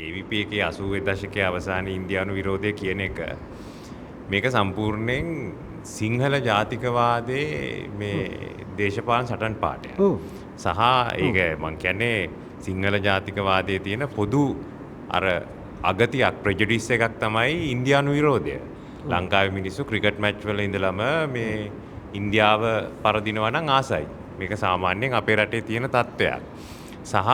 JVP එකේ 80 දශකයේ අවසානයේ ඉන්දියානු විරෝධය කියන එක මේක සම්පූර්ණයෙන් සිංහල ජාතිකවාදයේ මේ දේශපාලන සටන් පාඨයක්. සහ ඒක මං කියන්නේ සිංහල ජාතිකවාදයේ තියෙන පොදු අර අගතියක් ප්‍රෙජුඩිස් එකක් තමයි ඉන්දියානු විරෝධය. ලංකාවේ මිනිස්සු ක්‍රිකට් මැච් වල ඉඳලම මේ ඉන්දියාව පරදිනවා නම් ආසයි. මේක සාමාන්‍යයෙන් අපේ රටේ තියෙන තත්ත්වයක්. සහ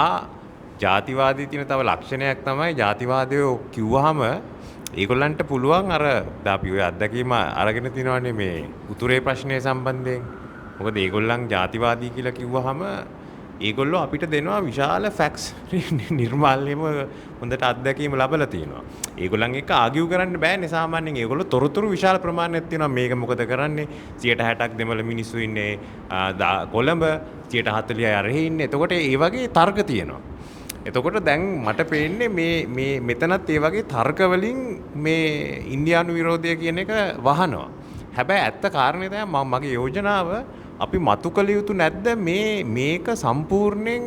ජාතිවාදී තියෙන තව ලක්ෂණයක් තමයි ජාතිවාදය කිව්වහම ඒගොල්ලන්ට පුළුවන් අර අපි ඔය අත්දැකීම අරගෙන තිනවනේ මේ උතුරේ ප්‍රශ්නය සම්බන්ධයෙන්. මොකද ඒගොල්ලන් ජාතිවාදී කියලා කිව්වහම ඒගොල්ලෝ අපිට දෙනවා විශාල ෆැක්ට්ස් නිර්මාල්‍යම හොඳට අත්දැකීම ලැබලා තියෙනවා. ඒගොල්ලන් එක්ක ආගියු කරන්න බෑනේ සාමාන්‍යයෙන්. ඒගොල්ලෝ තොරතුරු විශාල ප්‍රමාණයක් තියෙනවා. මේක මොකද කරන්නේ? 60%ක් දෙමළ මිනිස්සු ඉන්නේ කොළඹ, 40% අරහේ ඉන්නේ. එතකොට ඒ වගේ තර්ක තියෙනවා. එතකොට දැන් මට පේන්නේ මේ මෙතනත් ඒ වගේ තර්ක වලින් මේ ඉන්දියානු විරෝධය කියන එක වහනවා. හැබැයි ඇත්ත කාරණේ තමයි මගේ යෝජනාව අපි මතු කළ යුතු නැද්ද මේක සම්පූර්ණයෙන්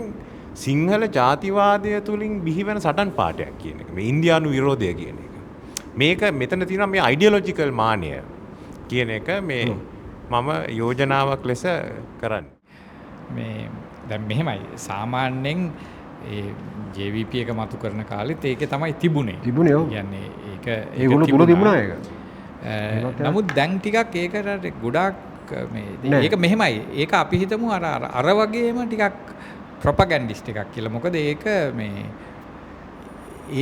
සිංහල ජාතිවාදය තුලින් බිහිවෙන සටන් පාඨයක් කියන එක. මේ ඉන්දියානු විරෝධය කියන එක. මේක මෙතන තියෙනවා මේ අයිඩියොලොජිකල් මානය කියන එක මේ මම යෝජනාවක් ලෙස කරන්නේ. මේ දැන් මෙහෙමයි සාමාන්‍යයෙන් ඒ JVP එක මතු කරන කාලෙත් ඒකේ තමයි තිබුණේ. ඔව්. කියන්නේ ඒගොල්ලෝ තුල තිබුණා ඒක. නමුත් දැන් ටිකක් ඒකට ගොඩාක් මේ ඒක මෙහෙමයි. ඒක අපි හිතමු අර වගේම ටිකක් ප්‍රොපගැන්ඩිස්ට් එකක් කියලා. මොකද ඒක මේ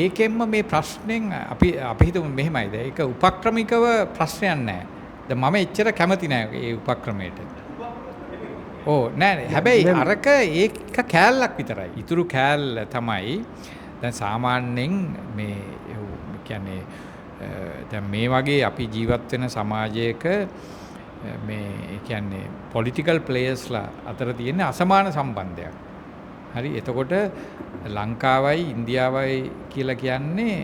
ඒකෙන්ම මේ ප්‍රශ්නෙන් අපි හිතමු මෙහෙමයිද. ඒක උපක්‍රමිකව ප්‍රශ්නයක් නැහැ. දැන් මම එච්චර කැමති නැහැ ඒ උපක්‍රමයට. නෑ හැබැයි අරක ඒක කෑල්ලක් විතරයි. ඉතුරු කෑල්ල තමයි දැන් සාමාන්‍යයෙන් මේ කියන්නේ දැන් මේ වගේ අපි ජීවත් වෙන සමාජයක මේ කියන්නේ පොලිටිකල් ප්ලේයර්ස්ලා අතර තියෙන අසමාන සම්බන්ධයක්. හරි එතකොට ලංකාවයි ඉන්දියාවයි කියලා කියන්නේ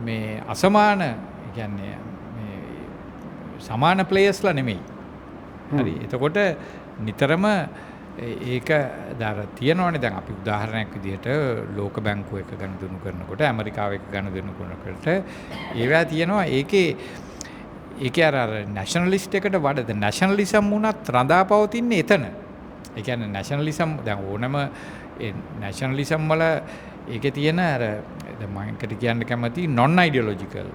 මේ අසමාන කියන්නේ මේ සමාන ප්ලේයර්ස්ලා නෙමෙයි. හරි එතකොට නිතරම ඒක දර තියෙනවනේ. දැන් අපි උදාහරණයක් විදිහට ලෝක බැංකුව එක ගනුදෙනු කරනකොට ඇමරිකාව එක ගනුදෙනු කරනකොට ඒවා තියෙනවා ඒකේ අර නැෂනලිස්ට් එකට වඩා නැෂනලිසම් උනත් රඳා පවතින්නේ එතන. ඒ කියන්නේ නැෂනලිසම් දැන් ඕනම නැෂනලිසම් වල ඒකේ තියෙන අර දැන් මම එකට කියන්න කැමති non ideological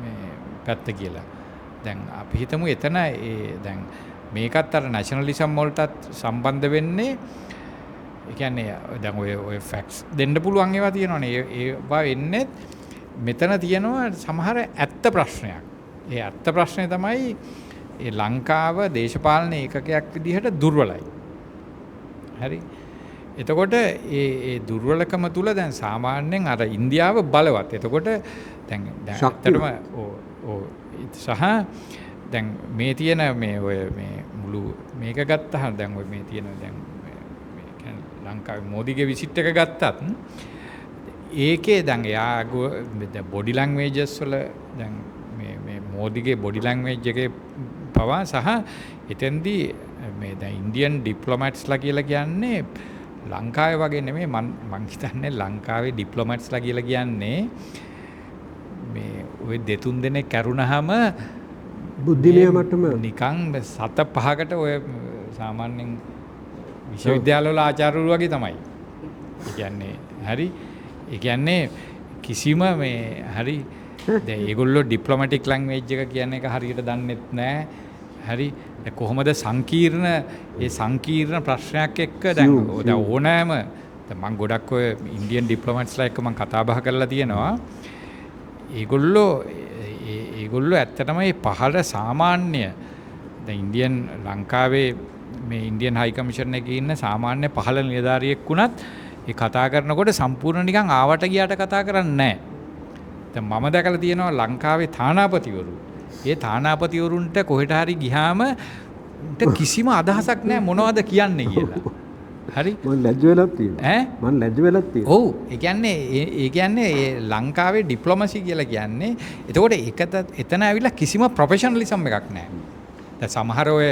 මේ පැත්ත කියලා. දැන් අපි හිතමු එතන දැන් මේකත් අර නැෂනලිසම් වලටත් සම්බන්ධ වෙන්නේ ඒ කියන්නේ දැන් ඔය ෆැක්ට්ස් දෙන්න පුළුවන් ඒවා තියෙනවනේ. ඒවා එන්නේ මෙතන තියෙනවා සමහර ඇත්ත ප්‍රශ්නයක්. ඒ ඇත්ත ප්‍රශ්නේ තමයි ඒ ලංකාව දේශපාලන ඒකකයක් විදිහට දුර්වලයි. හරි. එතකොට ඒ දුර්වලකම තුල දැන් සාමාන්‍යයෙන් අර ඉන්දියාව බලවත්. එතකොට දැන් ඇත්තටම සහ දැන් මේ තියෙන මේ ඔය මේ මුළු මේක ගත්තහම දැන් ඔය මේ තියෙන දැන් මේ කියන්නේ ලංකාවේ මෝදිගේ විසිට් එක ගත්තත් ඒකේ දැන් එයා බොඩි ලැන්ග්වේජස් වල දැන් මේ මෝදිගේ බොඩි ලැන්ග්වේජ් එකේ පවා සහ එතෙන්දී මේ දැන් ඉන්දියන් ඩිප්ලොමැට්ස්ලා කියලා කියන්නේ ලංකාවේ වගේ නෙමෙයි. මං හිතන්නේ ලංකාවේ ඩිප්ලොමැට්ස්ලා කියලා කියන්නේ මේ ඔය දෙතුන් දෙනෙක් කරුණාම බුද්ධිමය මට්ටම නිකන් 7-5කට ඔය සාමාන්‍යයෙන් විශ්වවිද්‍යාලවල ආචාර්යවරු වගේ තමයි. ඒ කියන්නේ හරි. ඒ කියන්නේ කිසිම මේ හරි දැන් ඒගොල්ලෝ ඩිප්ලොමැටික් ලැන්ග්වේජ් එක කියන එක හරියට දන්නෙත් නැහැ. හරි. කොහොමද සංකීර්ණ ප්‍රශ්නයක් එක්ක දැන් ඕනෑම දැන් මම ගොඩක් ඔය ඉන්දියන් ඩිප්ලොමැට්ස්ලා එක්ක මම කතා බහ කරලා තියෙනවා. ඒගොල්ලෝ ඇත්තටම මේ පහළ සාමාන්‍ය දැන් ඉන්දියන් ලංකාවේ මේ ඉන්දියන් හයි කමිෂන් එකේ ඉන්න සාමාන්‍ය පහළ නිලධාරියෙක් වුණත් ඒ කතා කරනකොට සම්පූර්ණ නිකන් ආවට ගියාට කතා කරන්නේ නැහැ. දැන් මම දැකලා තියෙනවා ලංකාවේ තානාපතිවරු. ඒ තානාපතිවරුන්ට කොහෙට හරි ගියාම කිසිම අදහසක් නැහැ මොනවද කියන්නේ කියලා. හරි මම ලැජ්ජ වෙලක් තියෙනවා. මම ලැජ්ජ වෙලක් තියෙනවා. ඔව් ඒ කියන්නේ ලංකාවේ ඩිප්ලොමසි කියලා කියන්නේ එතකොට එතන ඇවිල්ලා කිසිම ප්‍රොෆෙෂනලිසම් එකක් නැහැ. දැන් සමහර ඔය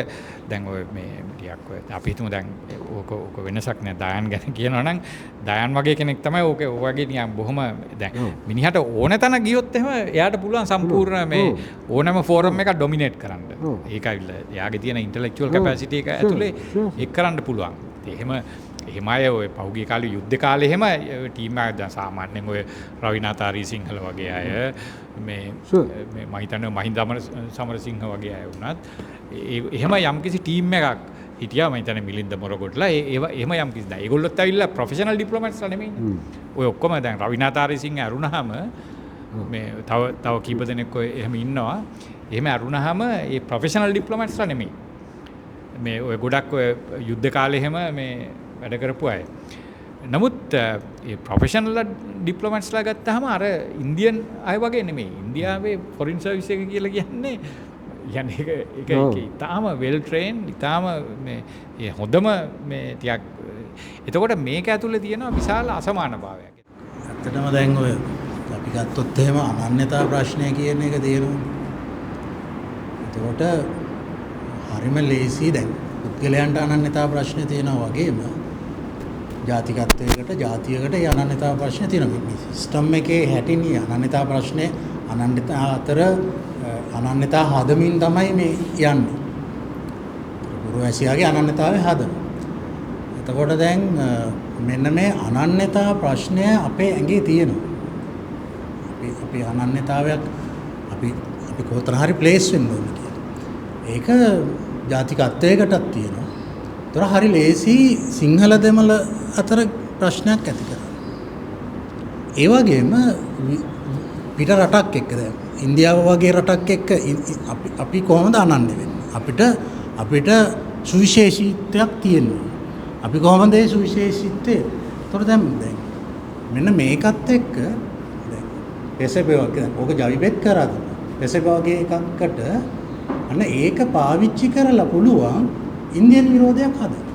දැන් ඔය මේ ටිකක් ඔය අපි හිතමු දැන් ඕක වෙනසක් නෑ දයන් ගැන කියනවා නම් දයන් වගේ කෙනෙක් තමයි ඕක වගේ නිකන් බොහොම දැන් මිනිහට ඕන තැන ගියොත් එහෙම එයාට පුළුවන් සම්පූර්ණ මේ ඕනම ෆෝරම් එකක් ඩොමිනේට් කරන්න. ඒකයිල එයාගේ තියෙන ඉන්ටෙලෙක්චුවල් කැපැසිටි එක ඇතුලේ ඒක කරන්න පුළුවන්. එහෙම අය ඔය පහුගිය කාලේ යුද්ධ කාලේ එහෙම ටීම් එක දැන් සාමාන්‍යයෙන් ඔය රවිනාථ හරිසිංහල වගේ අය මේ මම හිතන්නේ මහින්ද සමරසිංහ වගේ අය වුණත් එහෙම යම්කිසි ටීම් එකක් හිටියා මම හිතන්නේ මිලින්ද මොරගොඩලා එහෙම යම්කිසි දැන් ඒගොල්ලොත් ඇවිල්ලා ප්‍රොෆෙෂනල් ඩිප්ලොමැට්ස්ලා නෙමෙයිනේ. ඔය ඔක්කොම දැන් රවිනාථ හරිසිංහ අරුණාම මේ තව කීප දෙනෙක් ඔය එහෙම ඉන්නවා. එහෙම අරුණාම ඒ ප්‍රොෆෙෂනල් ඩිප්ලොමැට්ස්ලා නෙමෙයි. මේ ඔය ගොඩක් ඔය යුද්ධ කාලේ එහෙම මේ වැඩ කරපු අය. නමුත් ඒ ප්‍රොෆෙෂනල් ඩිප්ලොමැට්ස්ලා ගත්තාම අර ඉන්දියන් අය වගේ නෙමෙයි. ඉන්දියාවේ ෆොරින් සර්විස් එක කියලා කියන්නේ ඒක ඉතාම වෙල් ට්‍රේන් ඉතාම මේ හොඳම මේ ටිකක් එතකොට මේක ඇතුලේ තියෙනවා විශාල අසමානතාවයක්. ඇත්තටම දැන් ඔය අපි ගත්තොත් එහෙම අනන්‍යතා ප්‍රශ්නය කියන එක තියෙනවා. එතකොට හරිම ලේසි දැන් පුද්ගලයන්ට අනන්‍යතා ප්‍රශ්න තියෙනවා වගේම ජාතිකත්වයකට ජාතියකට ඒ අනන්‍යතා ප්‍රශ්න තියෙනවා. මේ සිස්ටම් එකේ හැටින් අනන්‍යතා ප්‍රශ්නේ අනන්‍යතා අතර අනන්‍යතා හදමින් තමයි මේ යන්නේ. පුරවැසියාගේ අනන්‍යතාවය හදනවා. එතකොට දැන් මෙන්න මේ අනන්‍යතා ප්‍රශ්නය අපේ ඇඟේ තියෙනවා. අපි අනන්‍යතාවයක් අපි කොතන හරි ප්ලේස් වෙන්න ඕනේ කියලා. ඒක ජාතිකත්වයකටත් තියෙනවා. ඒතර හරි ලේසි සිංහල දෙමළ අතර ප්‍රශ්නයක් ඇති කරනවා. ඒ වගේම පිට රටක් එක්ක දැන් ඉන්දියාව වගේ රටක් එක්ක අපි කොහොමද අනන්‍ය වෙන්නේ? අපිට සුවිශේෂීත්වයක් තියෙනවා. අපි කොහොමද ඒ සුවිශේෂීත්වය? ඒතර දැන් මෙන්න මේකත් එක්ක දැන් පෙසෙබේ වගේ ඕක ජවිපෙත් කරාද? පෙසෙබේ වගේ එකකට අන්න ඒක පාවිච්චි කරලා පුළුවන් ඉන්දියන් විරෝධයක් හදන්න.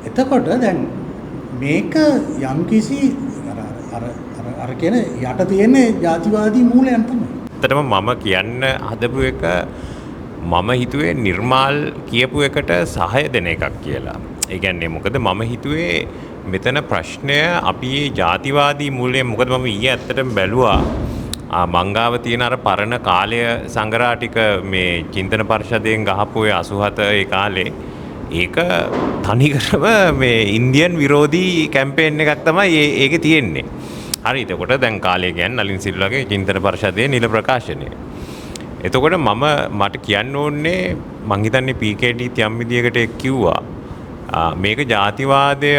එතකොට දැන් මේක යම්කිසි අර කියන යට තියෙන ජාතිවාදී මූලයන් තමයි. ඇත්තටම මම කියන්න හදපු එක මම හිතුවේ නිර්මාල් කියපු එකට සහය දෙන එකක් කියලා. ඒ කියන්නේ මොකද මම හිතුවේ මෙතන ප්‍රශ්නය අපි ජාතිවාදී මූලයෙන් මොකද මම ඊයේ ඇත්තටම බැලුවා මංගාව තියෙන අර පරණ කාලය සංගරා ටික මේ චින්තන පරිෂදයෙන් ගහපු ඔය 87 ඒ කාලේ ඒක තනිකරම මේ ඉන්දියන් විරෝධී කැම්පේන් එකක් තමයි ඒකේ තියෙන්නේ. හරි එතකොට දැන් කාලය කියන්නේ නලින් සිල්වාගේ චින්තන පරිෂදයේ නිල ප්‍රකාශනය. එතකොට මට කියන්න ඕනේ මං හිතන්නේ PKD යම් විදියකට කිව්වා මේක ජාතිවාදය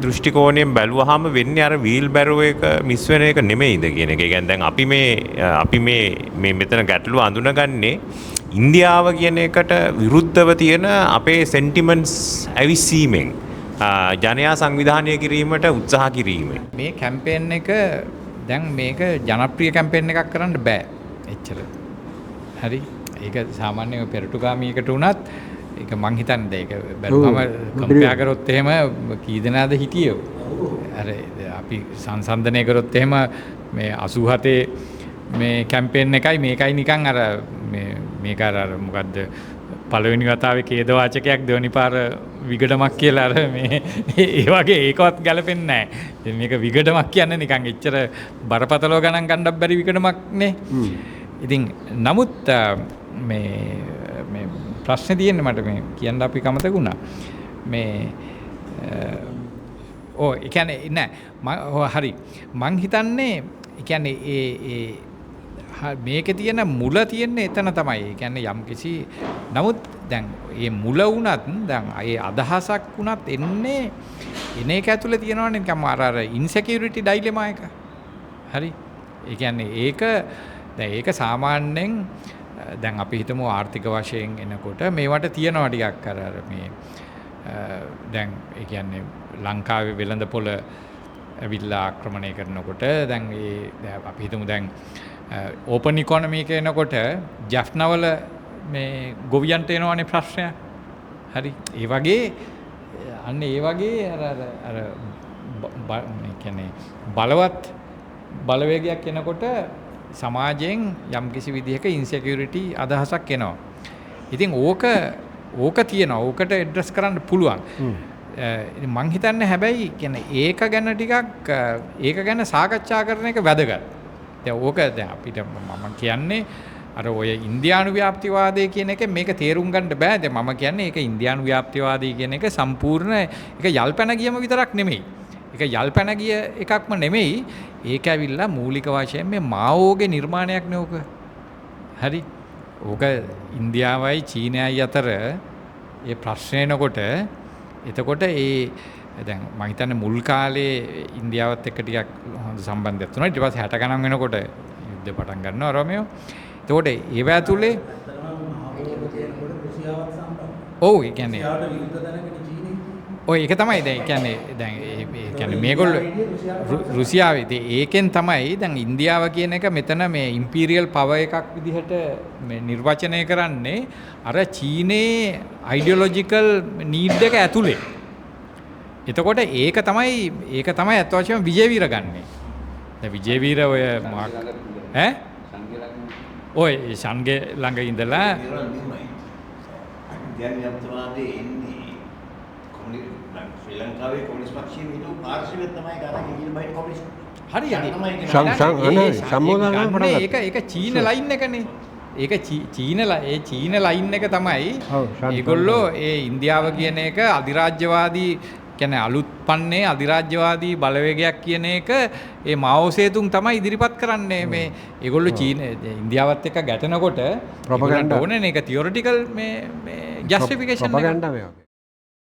දෘෂ්ටි කෝණයෙන් බැලුවාම වෙන්නේ අර වීල් බැරෝ එක මිස් වෙන එක නෙමෙයිද කියන එක. ඒ කියන්නේ දැන් අපි මේ මෙතන ගැටලුව අඳුනගන්නේ ඉන්දියාව කියන එකට විරුද්ධව තියෙන අපේ සෙන්ටිමන්ට්ස් ඇවිස්සීමෙන් ජනයා සංවිධානය කිරීමට උත්සාහ කිරීමෙන්. මේ කැම්පේන් එක දැන් මේක ජනප්‍රිය කැම්පේන් එකක් කරන්න බෑ එච්චර. හරි ඒක සාමාන්‍යයෙන් පෙරටුගාමීකට වුණත් ඒක මං හිතන්නේ ඒක බැලුවම කම්පෙයාර් කරොත් එහෙම කී දෙනාද හිටියෝ. අර අපි සංසන්දනය කරොත් එහෙම මේ 87 මේ කැම්පේන් එකයි මේකයි නිකන් අර මේක අර මොකද්ද පළවෙනි වතාවේ ඛේද වාචකයක් දෙවනි පාර විගඩමක් කියලා අර මේ ඒ වගේ ඒකවත් ගැලපෙන්නේ නැහැ. මේක විගඩමක් කියන්නේ නිකන් එච්චර බරපතලව ගණන් ගන්නත් බැරි විගඩමක් නේ. ඉතින් නමුත් මේ ප්‍රශ්නේ තියෙන්නේ මට මේ කියන්න අපි කමතක වුණා. මේ ඒ කියන්නේ නෑ හරි මං හිතන්නේ ඒ කියන්නේ මේකේ තියෙන මුල තියෙන්නේ එතන තමයි. ඒ කියන්නේ යම්කිසි නමුත් දැන් මේ මුල වුණත් දැන් ඒ අදහසක් වුණත් එන්නේ එන එක ඇතුලේ තියෙනවනේ නිකම් අර ඉන්සෙකියුරිටි ඩයිලෙමා එක. හරි. ඒ කියන්නේ ඒක සාමාන්‍යයෙන් දැන් අපි හිතමු ආර්ථික වශයෙන් එනකොට මේවට තියනවා ටිකක් අර මේ දැන් ඒ කියන්නේ ලංකාවේ වෙළඳපොළ ඇවිල්ලා ආක්‍රමණය කරනකොට දැන් අපි හිතමු දැන් ඕපන් ඉකොනොමි එක එනකොට ජැෆ්නාවල මේ ගොවියන්ට එනවනේ ප්‍රශ්නය. හරි. ඒ වගේ අන්න ඒ වගේ අර මේ කියන්නේ බලවත් බලවේගයක් එනකොට සමාජයෙන් යම්කිසි විදිහක ඉන්සෙකියුරිටි අදහසක් එනවා. ඉතින් ඕක තියෙනවා. ඕකට ඇඩ්‍රස් කරන්න පුළුවන්. මං හිතන්නේ හැබැයි කියන්නේ ඒක ගැන ටිකක් ඒක ගැන සාකච්ඡා කරන එක වැදගත්. දැන් ඕක දැන් අපිට මම කියන්නේ අර ඔය ඉන්දියානු ව්‍යාප්තිවාදය කියන එක මේක තේරුම් ගන්න බෑ. දැන් මම කියන්නේ ඒක ඉන්දියානු ව්‍යාප්තිවාදී කියන එක සම්පූර්ණ ඒක යල්පැන ගියම විතරක් නෙමෙයි. ඒක යල්පැන ගිය එකක්ම නෙමෙයි. ඒක ඇවිල්ලා මූලික වශයෙන් මේ මාओගේ නිර්මාණයක් නේ ඕක. හරි. ඕක ඉන්දියාවයි චීනයයි අතර ඒ ප්‍රශ්නේනකොට එතකොට දැන් මම හිතන්නේ මුල් කාලේ ඉන්දියාවත් එක්ක ටිකක් හොඳ සම්බන්ධයක් තුනයි. ඊට පස්සේ 60 ගණන් වෙනකොට යුද්ධ පටන් ගන්නවා රෝමියෝ. එතකොට ඒව ඇතුලේ ඔව් ඒ කියන්නේ ඔය ඒක තමයි දැන් මේගොල්ලෝ රුසියාවේ ඒකෙන් තමයි දැන් ඉන්දියාව කියන එක මෙතන මේ ඉම්පීරියල් පවර් එකක් විදිහට මේ නිර්වචනය කරන්නේ අර චීනේ අයිඩියොලොජිකල් නීඩ් එක ඇතුලේ. එතකොට ඒක තමයි අත් වශයෙන්ම විජේවීර ගන්නෙ. දැන් විජේවීර ඔය ඔය ෂන්ගේ ළඟ ඉඳලා ශ්‍රී ලංකාවේ කොමියුනිස්ට් පක්ෂයේ හිටපු පාර්ශවය තමයි ගානගේ කියන බයිට කොමියුනිස්ට්. හරියට. ඒක චීන ලයින් එකනේ. ඒක චීන ලයින් එක තමයි. ඒගොල්ලෝ ඒ ඉන්දියාව කියන එක අධිරාජ්‍යවාදී කියන්නේ අලුත් පන්නේ අධිරාජ්‍යවාදී බලවේගයක් කියන එක ඒ මාओ සේතුන් තමයි ඉදිරිපත් කරන්නේ මේ ඒගොල්ලෝ ඉන්දියාවත් එක්ක ගැටෙනකොට ප්‍රොපගන්ඩා ඕනේ නේ ඒක තියොරිටිකල් මේ ජස්ටිෆිකේෂන් එක.